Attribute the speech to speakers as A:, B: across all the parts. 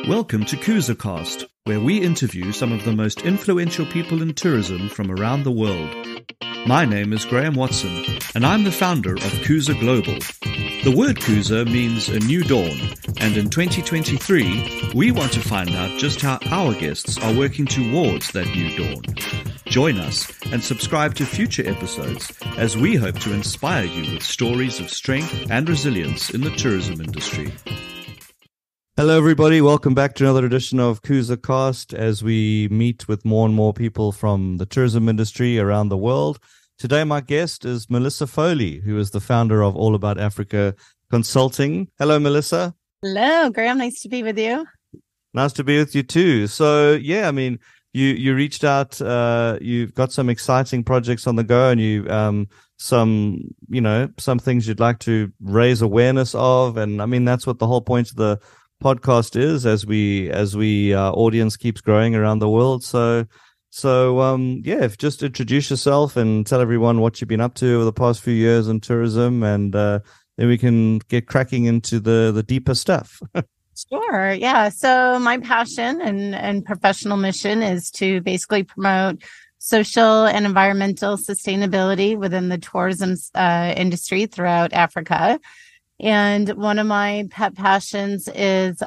A: Welcome to Kusa Cast, where we interview some of the most influential people in tourism from around the world. My name is Graeme Watson, and I'm the founder of Kusa Global. The word Kusa means a new dawn, and in 2023, we want to find out just how our guests are working towards that new dawn. Join us and subscribe to future episodes as we hope to inspire you with stories of strength and resilience in the tourism industry. Hello, everybody. Welcome back to another edition of Kusa Cast as we meet with more and more people from the tourism industry around the world. Today, my guest is Melissa Foley, who is the founder of All About Africa Consulting. Hello, Melissa.
B: Hello, Graeme. Nice to be with you.
A: Nice to be with you too. So, yeah, I mean, you reached out. You've got some exciting projects on the go, and you some things you'd like to raise awareness of. And I mean, that's what the whole point of the podcast is, as we audience keeps growing around the world. So just introduce yourself and tell everyone what you've been up to over the past few years in tourism, and then we can get cracking into the deeper stuff.
B: Sure. Yeah. So my passion and professional mission is to basically promote social and environmental sustainability within the tourism industry throughout Africa. And one of my pet passions is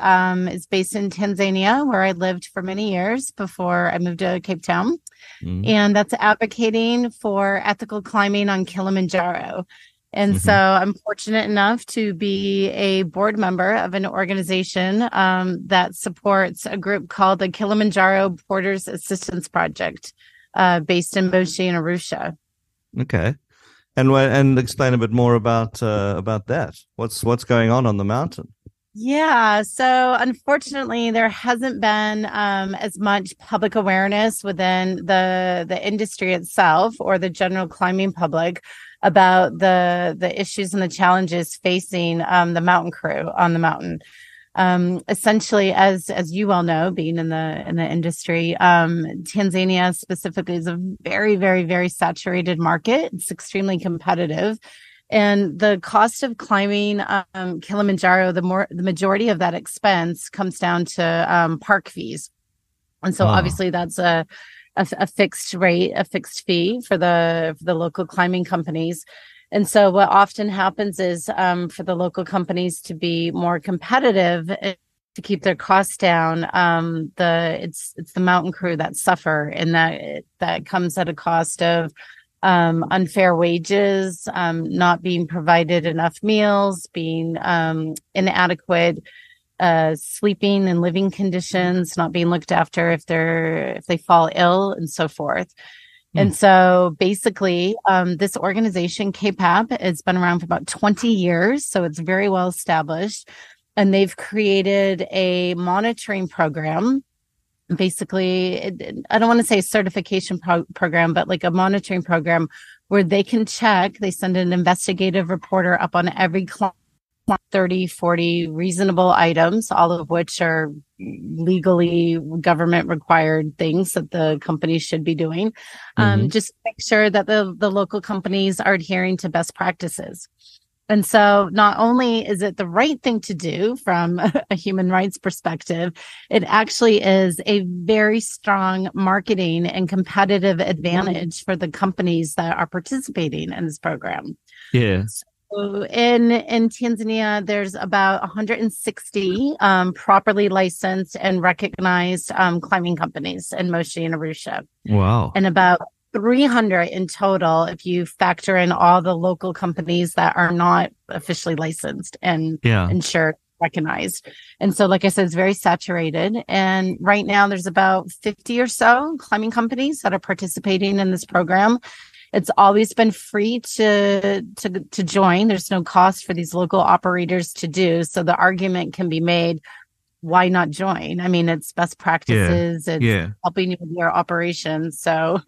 B: based in Tanzania, where I lived for many years before I moved to Cape Town. And that's advocating for ethical climbing on Kilimanjaro. And so I'm fortunate enough to be a board member of an organization that supports a group called the Kilimanjaro Porters Assistance Project, based in Moshi and Arusha.
A: Okay. And explain a bit more about that. What's going on the mountain?
B: Yeah, so unfortunately, there hasn't been as much public awareness within the industry itself or the general climbing public about the issues and the challenges facing the mountain crew on the mountain. Essentially, as you all know, being in the industry, Tanzania specifically is a very, very, very saturated market. It's extremely competitive, and the cost of climbing Kilimanjaro, the majority of that expense comes down to park fees, and so obviously that's a fixed rate, a fixed fee for the local climbing companies. And so what often happens is for the local companies to be more competitive, to keep their costs down, it's the mountain crew that suffer, and that comes at a cost of unfair wages, not being provided enough meals, being inadequate sleeping and living conditions, not being looked after if they fall ill, and so forth. And so basically, this organization, KPAP, has been around for about 20 years. So it's very well established. And they've created a monitoring program. Basically, I don't want to say certification program, but like a monitoring program where they can check. They send an investigative reporter up on every 30, 40 reasonable items, all of which are legally government required things that the companies should be doing. Just make sure that the local companies are adhering to best practices. And so not only is it the right thing to do from a human rights perspective, it actually is a very strong marketing and competitive advantage for the companies that are participating in this program.
A: Yeah.
B: So in Tanzania, there's about 160 properly licensed and recognized climbing companies in Moshi and Arusha.
A: Wow.
B: And about 300 in total if you factor in all the local companies that are not officially licensed and insured, recognized. And so, like I said, it's very saturated. And right now there's about 50 or so climbing companies that are participating in this program. It's always been free to join. There's no cost for these local operators to do. So the argument can be made, why not join? I mean, it's best practices. It's helping you with your operations. So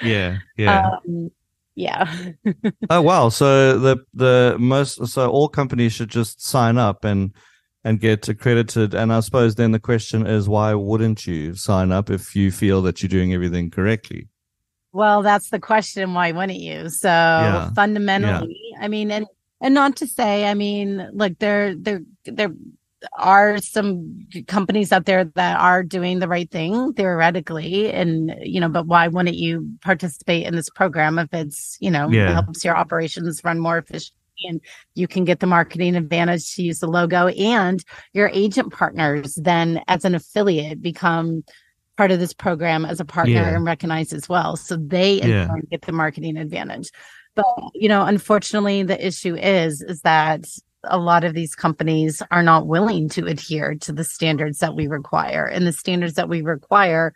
A: yeah.
B: Oh
A: wow. So so all companies should just sign up and get accredited. And I suppose then the question is, why wouldn't you sign up if you feel that you're doing everything correctly?
B: Well, that's the question. Why wouldn't you? So fundamentally, I mean, and not to say, I mean, like they're are some companies out there that are doing the right thing theoretically, and but why wouldn't you participate in this program if it's it helps your operations run more efficiently, and you can get the marketing advantage to use the logo, and your agent partners then as an affiliate become part of this program as a partner and recognized as well, so they in turn get the marketing advantage. But unfortunately the issue is that a lot of these companies are not willing to adhere to the standards that we require. And the standards that we require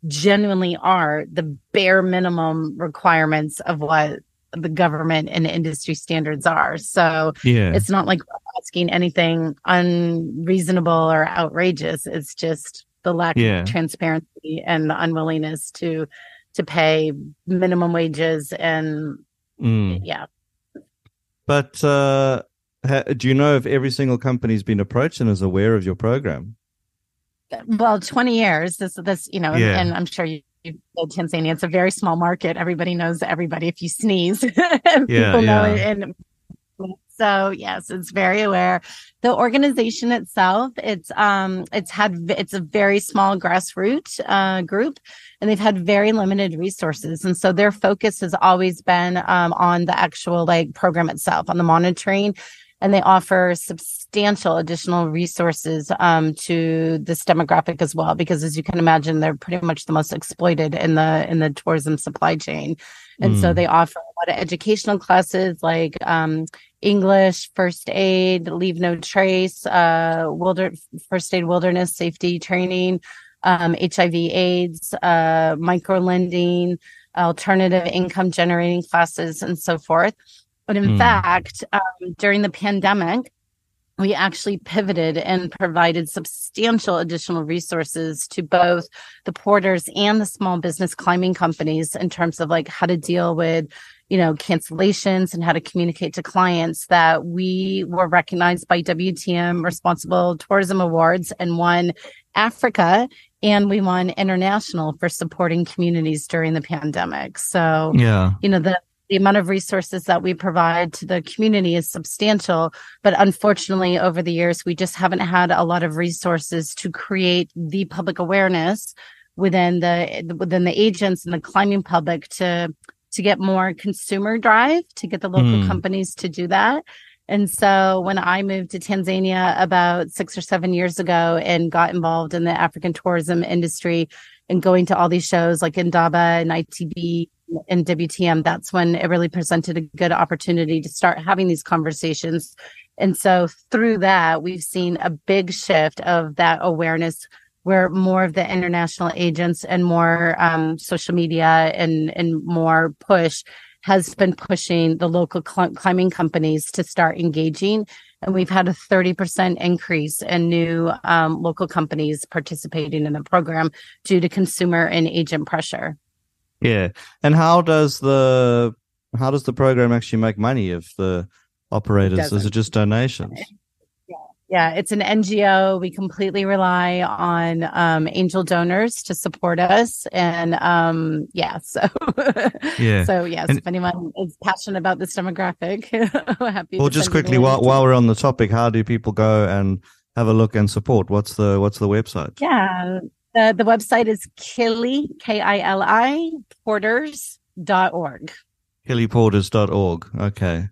B: genuinely are the bare minimum requirements of what the government and industry standards are. So it's not like we're asking anything unreasonable or outrageous. It's just the lack of transparency and the unwillingness to pay minimum wages and
C: But do you know if every single company's been approached and is aware of your program?
B: Well, 20 years, this, and I'm sure you know Tanzania, it's a very small market. Everybody knows everybody if you sneeze. People know it. And so, yes, it's very aware. The organization itself, it's a very small grassroots group, and they've had very limited resources. And so their focus has always been on the actual program itself, on the monitoring. And they offer substantial additional resources to this demographic as well, because as you can imagine, they're pretty much the most exploited in the tourism supply chain. And so they offer a lot of educational classes like English, first aid, leave no trace, first aid wilderness safety training, HIV/AIDS, micro lending, alternative income generating classes, and so forth. But in fact, during the pandemic, we actually pivoted and provided substantial additional resources to both the porters and the small business climbing companies in terms of how to deal with, cancellations and how to communicate to clients. That we were recognized by WTM Responsible Tourism Awards and won Africa, and we won international for supporting communities during the pandemic. So, the amount of resources that we provide to the community is substantial, but unfortunately, over the years, we just haven't had a lot of resources to create the public awareness within the agents and the climbing public to get more consumer drive, to get the local companies to do that. And so when I moved to Tanzania about 6 or 7 years ago and got involved in the African tourism industry and going to all these shows like Indaba and ITB and WTM, that's when it really presented a good opportunity to start having these conversations. And so through that, we've seen a big shift of that awareness, where more of the international agents and more social media and more push has been pushing the local climbing companies to start engaging. And we've had a 30% increase in new local companies participating in the program due to consumer and agent pressure.
C: Yeah. And how does the program actually make money if the operators, is it just donations?
B: Yeah, it's an NGO. We completely rely on angel donors to support us. And so if anyone is passionate about this demographic, happy to.
C: Well, just quickly, while we're on the topic, how do people go and have a look and support? What's the website?
B: Yeah. The website is Kili, Kili, porters.org.
C: KiliPorters.org. Okay.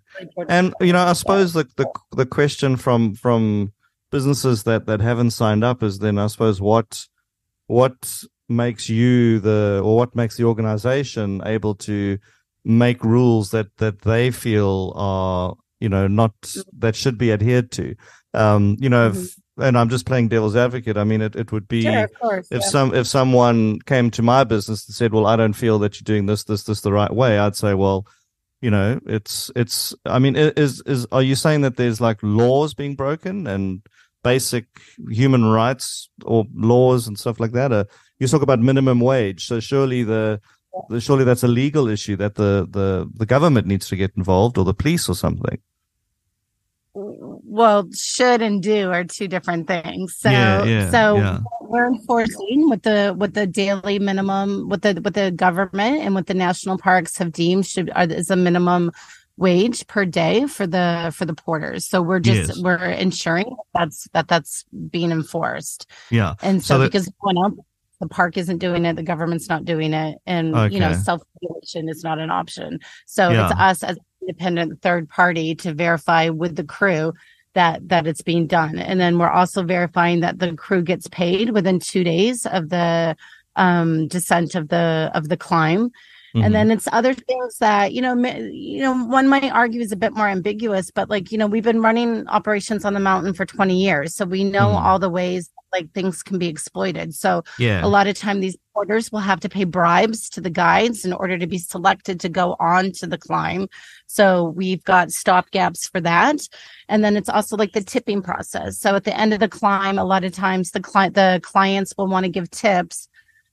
C: And, I suppose the question from businesses that haven't signed up is then, I suppose, what makes you what makes the organization able to make rules that they feel are, not, that should be adhered to? And I'm just playing devil's advocate. I mean, it would be,
B: sure, of course,
C: if someone came to my business and said, well, I don't feel that you're doing this the right way, I'd say, well, it's, I mean, are you saying that there's laws being broken and basic human rights or laws and stuff like that? You talk about minimum wage. So surely surely that's a legal issue that the government needs to get involved, or the police or something.
B: Well, should and do are two different things. So, we're enforcing what the daily minimum, what the government and what the national parks have deemed is a minimum wage per day for the porters. So we're ensuring that's being enforced.
C: Yeah.
B: And so because the park isn't doing it, the government's not doing it, and self-regulation is not an option. So it's us as an independent third party to verify with the crew that it's being done. And then we're also verifying that the crew gets paid within 2 days of the descent of the climb. Mm-hmm. And then it's other things that, one might argue is a bit more ambiguous, but we've been running operations on the mountain for 20 years. So we know all the ways things can be exploited. So a lot of time these porters will have to pay bribes to the guides in order to be selected to go on to the climb. So we've got stopgaps for that. And then it's also the tipping process. So at the end of the climb, a lot of times the clients will want to give tips.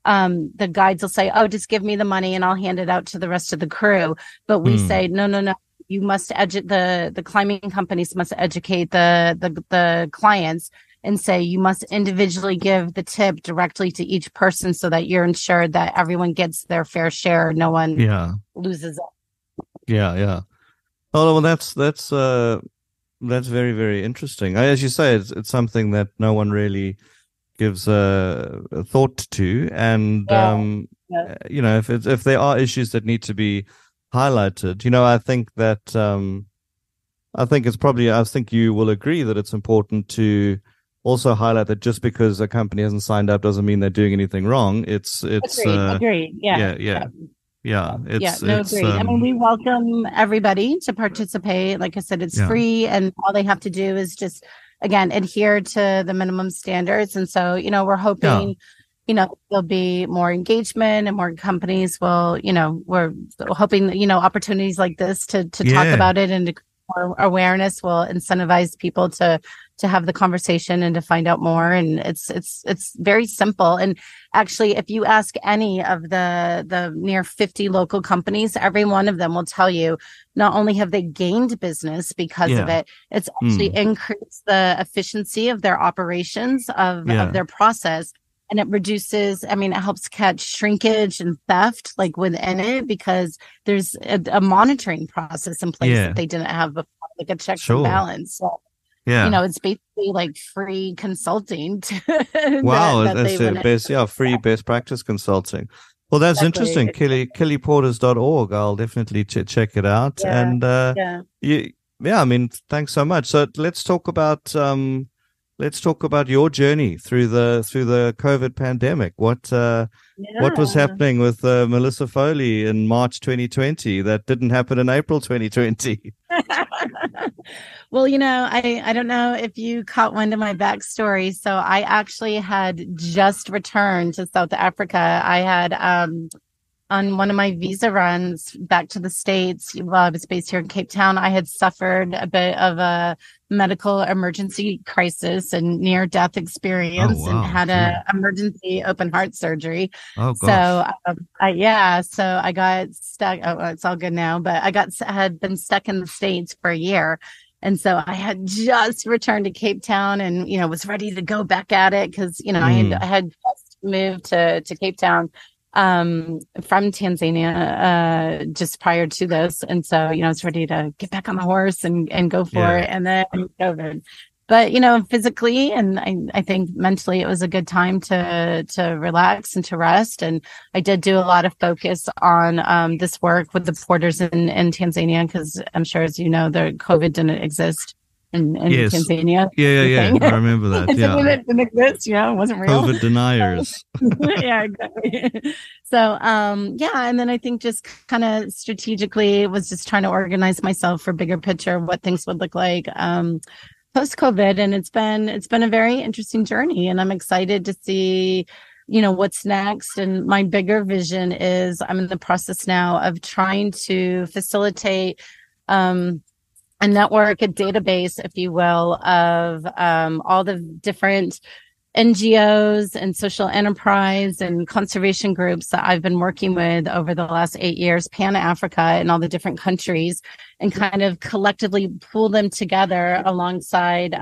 B: The guides will say, "Oh, just give me the money and I'll hand it out to the rest of the crew." But we say, no. You must the climbing companies must educate the clients and say you must individually give the tip directly to each person so that you're ensured that everyone gets their fair share. No one loses it.
C: Yeah. Oh, well, that's very, very interesting. As you say, it's something that no one really gives a thought to, and if there are issues that need to be highlighted, I think that I think you will agree that it's important to also highlight that just because a company hasn't signed up doesn't mean they're doing anything wrong.
B: Agreed. Agreed. I mean, we welcome everybody to participate. Like I said, it's free, and all they have to do is just, again, adhere to the minimum standards. And so, we're hoping, there'll be more engagement and more companies will, we're hoping, opportunities like this to talk about it and to more awareness will incentivize people to have the conversation and to find out more. And it's very simple. And actually, if you ask any of the near 50 local companies, every one of them will tell you not only have they gained business because of it, it's actually increased the efficiency of their operations of their process. And it reduces, it helps catch shrinkage and theft within it, because there's a monitoring process in place that they didn't have before, a checks and balance. So, it's basically free consulting.
C: Wow, that's free best practice consulting. Well, that's interesting. Kiliporters.org. I'll definitely check it out. And thanks so much. So let's talk about your journey through the COVID pandemic. What was happening with Melissa Foley in March 2020 that didn't happen in April 2020?
B: Well, I don't know if you caught wind of my backstory. So I actually had just returned to South Africa. I had on one of my visa runs back to the States, while I was based here in Cape Town, I had suffered a bit of a medical emergency crisis and near-death experience and had an emergency open heart surgery.
C: Oh, gosh.
B: So I got stuck. Oh, it's all good now, but had been stuck in the States for a year. And so I had just returned to Cape Town and, was ready to go back at it because, I had just moved to Cape Town from Tanzania just prior to this. And so, I was ready to get back on the horse and go for it. And then COVID. But, physically and I think mentally, it was a good time to relax and to rest. And I did do a lot of focus on this work with the porters in Tanzania, because I'm sure, as you know, the COVID didn't exist in Tanzania.
C: Yeah. I remember that.
B: It didn't exist. It wasn't real.
C: COVID deniers.
B: Yeah, exactly. So, and then I think just kind of strategically was just trying to organize myself for bigger picture, what things would look like post-COVID. And it's been a very interesting journey, and I'm excited to see, what's next. And my bigger vision is I'm in the process now of trying to facilitate a network, a database, if you will, of all the different NGOs and social enterprise and conservation groups that I've been working with over the last 8 years, Pan-Africa, in all the different countries, and kind of collectively pool them together alongside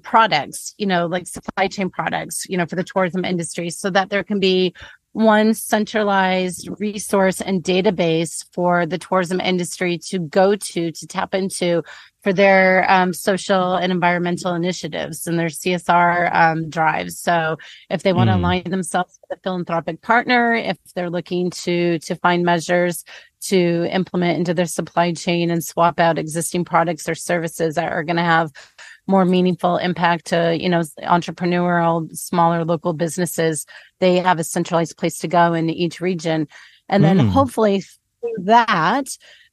B: products, like supply chain products, for the tourism industry, so that there can be one centralized resource and database for the tourism industry to go to tap into for their social and environmental initiatives and their CSR drives. So if they want to align themselves with a philanthropic partner, if they're looking to find measures to implement into their supply chain and swap out existing products or services that are going to have more meaningful impact to, entrepreneurial, smaller local businesses, they have a centralized place to go in each region. And then hopefully through that,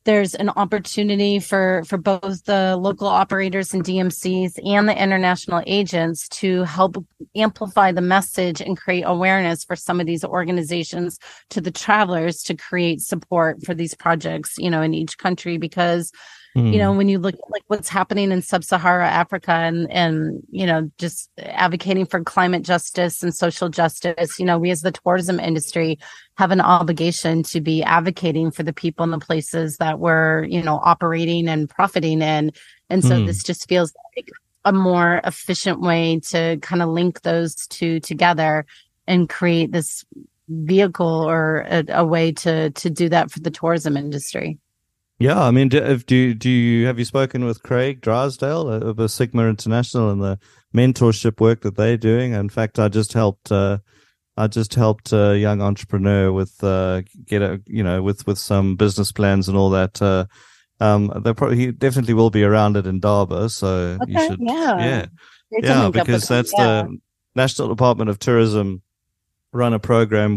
B: there's an opportunity for both the local operators and DMCs and the international agents to help amplify the message and create awareness for some of these organizations to the travelers to create support for these projects, in each country. Because when you look at like what's happening in sub-Sahara Africa and just advocating for climate justice and social justice, we as the tourism industry have an obligation to be advocating for the people in the places that we're, operating and profiting in. And so this just feels like a more efficient way to kind of link those two together and create this vehicle or a way to do that for the tourism industry.
C: Yeah, I mean, have you spoken with Craig Drysdale of Sigma International and the mentorship work that they're doing? In fact, I just helped a young entrepreneur with with some business plans and all that. He definitely will be around it in Darba, so you should, because that's the National Department of Tourism run a program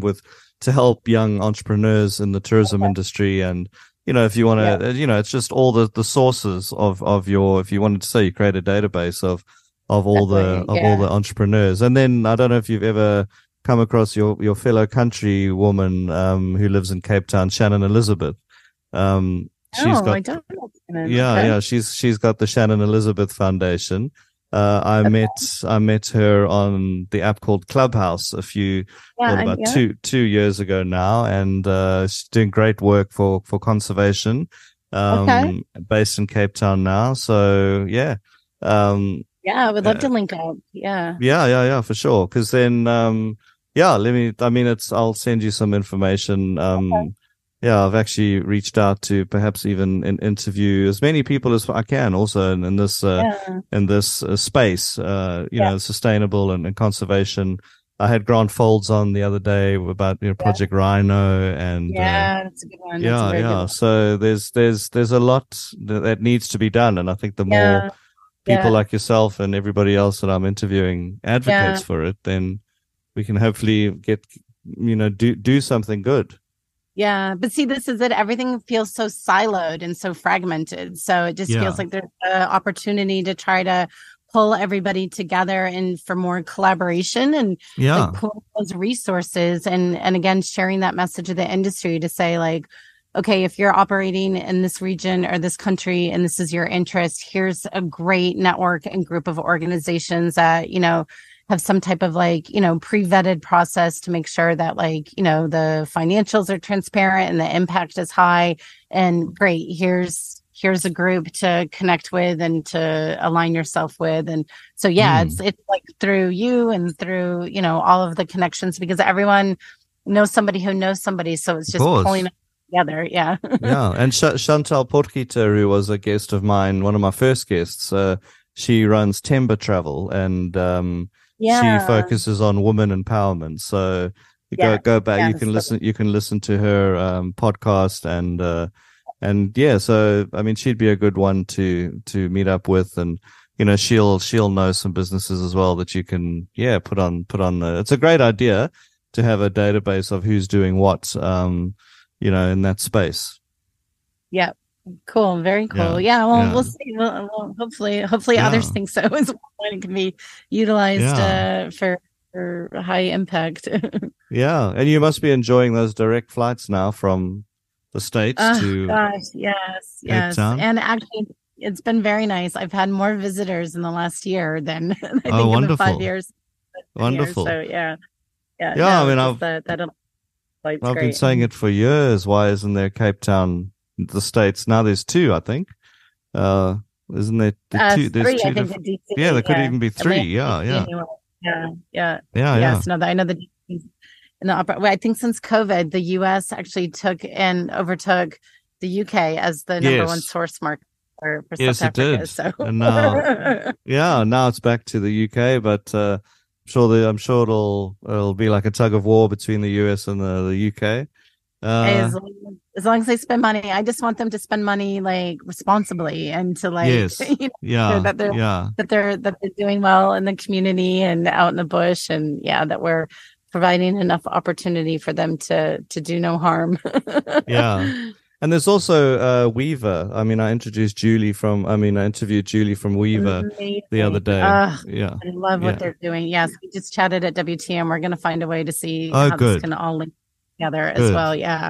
C: to help young entrepreneurs in the tourism industry. And if you want to, it's just all the sources of your, if you wanted to say, you create a database of all the entrepreneurs. And then I don't know if you've ever come across your fellow countrywoman who lives in Cape Town, Shannon Elizabeth. I don't know. She's got the Shannon Elizabeth Foundation. I met her on the app called Clubhouse about 2 years ago now, and she's doing great work for conservation, based in Cape Town now. So
B: I would love to link up.
C: For sure. Because then I'll send you some information. I've actually reached out to perhaps even interview as many people as I can also in this space, sustainable and conservation. I had Grant Folds on the other day about Project Rhino, and
B: that's a good one.
C: So there's a lot that needs to be done, and I think the more people like yourself and everybody else that I'm interviewing advocates for it, then we can hopefully get do something good.
B: Yeah, but see, this is it. Everything feels so siloed and so fragmented. So it just feels like there's an opportunity to try to pull everybody together and for more collaboration and pull those resources and again, sharing that message of the industry to say like, okay, if you're operating in this region or this country and this is your interest, here's a great network and group of organizations that, have some type of pre-vetted process to make sure that the financials are transparent and the impact is high. And great, here's a group to connect with and to align yourself with. And so, it's like through you and through, all of the connections, because everyone knows somebody who knows somebody. So it's just pulling together. Yeah.
C: And Chantal Portkita, who was a guest of mine, one of my first guests, she runs Timber Travel, and she focuses on women empowerment. So you go back, you can listen to her podcast, and so I mean, she'd be a good one to meet up with, and she'll know some businesses as well that you can put on it's a great idea to have a database of who's doing what in that space.
B: Cool. Very cool. We'll see. Well, hopefully others think so as well. It can be utilized for high impact.
C: And you must be enjoying those direct flights now from the States to
B: yes. And actually, it's been very nice. I've had more visitors in the last year than I think in the 5 years.
C: Wonderful.
B: So I
C: mean,
B: I've
C: been saying it for years. Why isn't there Cape Town? The States now, there's two, I think. Isn't there two? There's
B: three,
C: two. There could even be three.
B: Yes, no, I know the I think since COVID, the U.S. actually took and overtook the U.K. as the number one source market for
C: yes,
B: South Africa.
C: It did.
B: So
C: and now it's back to the UK, but I'm sure it'll be like a tug of war between the US and the UK.
B: As long as they spend money, I just want them to spend money like responsibly and to like that they're doing well in the community and out in the bush, and that we're providing enough opportunity for them to do no harm.
C: And there's also Weaver. I mean, I interviewed Julie from Weaver the other day.
B: I love what they're doing. Yes, we just chatted at WTM. We're going to find a way to see how this can all link together as well. Yeah,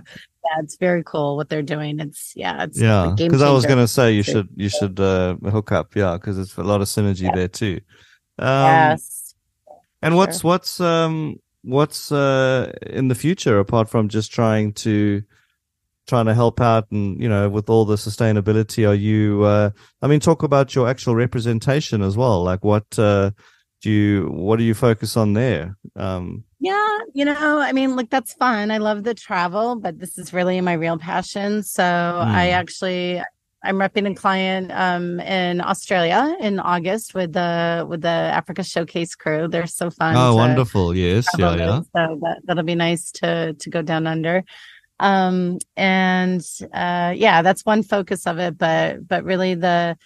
B: it's very cool what they're doing. It's
C: because I was going to say you should hook up. Yeah, because it's a lot of synergy there too.
B: Yes.
C: And what's in the future apart from just trying to help out and, with all the sustainability? Are you, talk about your actual representation as well. Like what do you focus on there? That's fun. I love the travel, but this is really my real passion. So I'm repping a client in Australia in August with the Africa Showcase crew. They're so fun. Oh, wonderful. Yes. Yeah.
B: So that'll be nice to go down under. That's one focus of it, but really the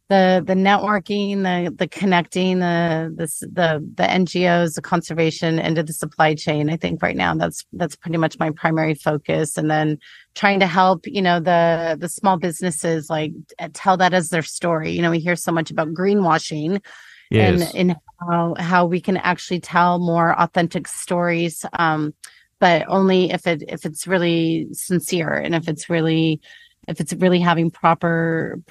B: networking, the connecting, the NGOs, the conservation into the supply chain. I think right now that's pretty much my primary focus. And then trying to help, the small businesses like tell that as their story. We hear so much about greenwashing.
C: Yes.
B: and how we can actually tell more authentic stories. But only if it's really sincere and if it's really having proper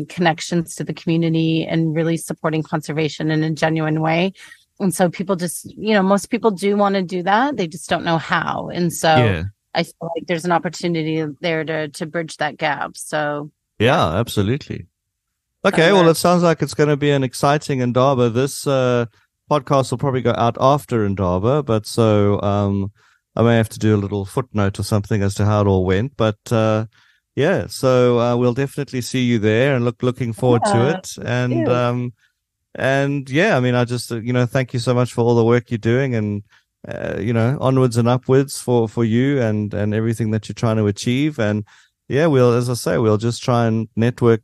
B: connections to the community and really supporting conservation in a genuine way. And so people just, most people do want to do that. They just don't know how. And so I feel like there's an opportunity there to bridge that gap. So
C: yeah, absolutely. Okay, well, it sounds like it's going to be an exciting Indaba. This podcast will probably go out after Indaba, but so I may have to do a little footnote or something as to how it all went. But so we'll definitely see you there, and looking forward to it. And I just thank you so much for all the work you're doing, and onwards and upwards for you and everything that you're trying to achieve. And we'll just try and network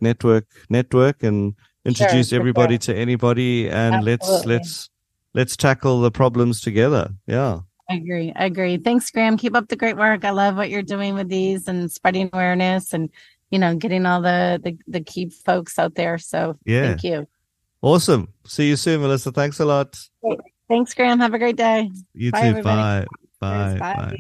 C: and introduce everybody to anybody, and let's tackle the problems together. Yeah.
B: I agree. Thanks, Graeme. Keep up the great work. I love what you're doing with these and spreading awareness and, getting all the key folks out there. So thank you.
C: Awesome. See you soon, Melissa. Thanks a lot.
B: Great. Thanks, Graeme. Have a great day.
C: You too.
B: Everybody.
C: Bye.
B: Bye.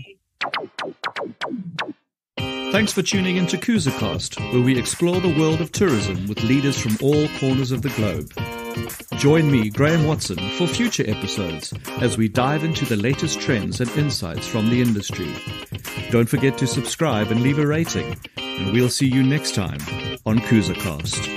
A: Thanks for tuning into Kusa Cast, where we explore the world of tourism with leaders from all corners of the globe. Join me, Graeme Watson, for future episodes as we dive into the latest trends and insights from the industry. Don't forget to subscribe and leave a rating, and we'll see you next time on Kusa Cast.